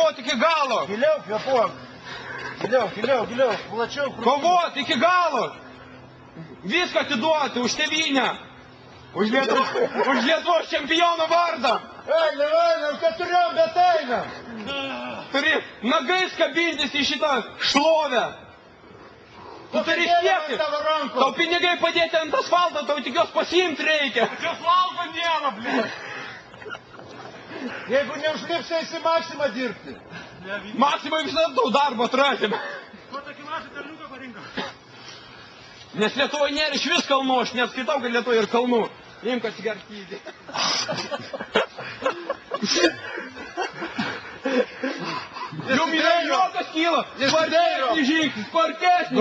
kovoti iki galo. Giliau kvėpuok. Giliau. Plačiau. Kovoti iki galo. Viską atiduoti už tėvynę. Už Lietuvos čempiono vardą. Einam, keturiom, bet einam. Turi nagais kabintis į šitą šlovę. Tu turi siekti. Tau pinigai padėti ant asfalto, tau tik jos pasiimti reikia. Čia asfalto nėra, blė. Jeigu neužlipsi, eisi Maksimą dirbti. Maksimai visada tau darbą atrasim. Ko tokį mažą terliuką parinka? Nes Lietuvoje nėra iš vis kalnų, aš neskaitau, kad Lietuvoje ir kalnų. Imk atsigertydį. Jum yra jokas kyla. Sparkesnis žingsnis, sparkesnis.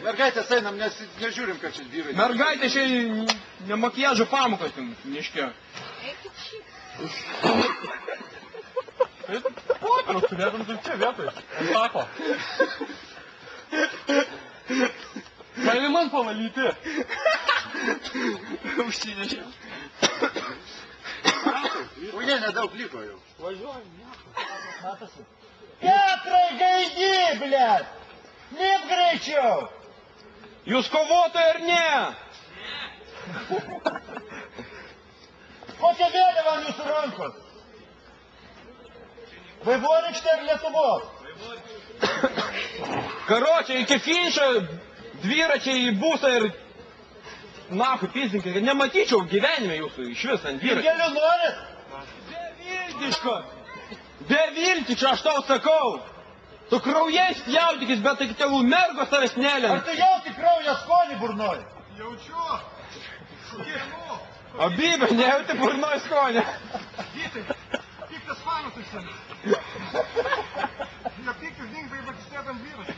Mergaitės einam, nes nežiūrim, kad čia vyrai. Mergaitė šiai ne makiažo pamokas neškia. Popieriaus turėtum tu čia vietoj. Sako. Gali man pavalyti. Užsinešiau. O ne, nedaug liko jau. Važiuojam, nieko. Petrai, gaidi, blėt! Lip greičiau! Jūs kovotojai ar ne? Kokia vėliava ant jūsų rankos? Vaivorykštė ir Lietuvos? Karočią, iki finšo dviračiai į būsą ir nahu pizdinkį, kad nematyčiau gyvenime jūsų iš vis ant dviračių. Gėlių norit? Beviltiško! Beviltiško, aš tau sakau! Tu kraujais jaudikis, bet tai tėvų mergos tavęs nelėm. Ar tu jauti kraują skonį burnoj? Jaučiu. Šukėmu. Abybė, nejauti burnoj skonį. Gytai, piktas fanas užsienį. Jo piktas dingta, kaip atsistėtam vyras.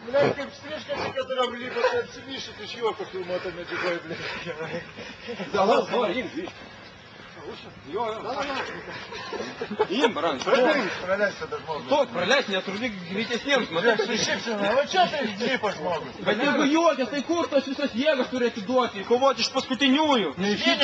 Blėt, kaip striškas į keturiom liko, tai apsivyšit iš juoko filmuotą medžiagoj, blėt. Dalas, nori, imk, vyšt. Jo. Im, brang. Praleis tada žmogus. Tok, praleis, netrukdyk greitesniems. Blėt, sušipsina, o čia tai džipas žmogus. Bet jeigu juokės, tai kur tos visas jėgas turi atiduoti, kovoti iš paskutiniųjų?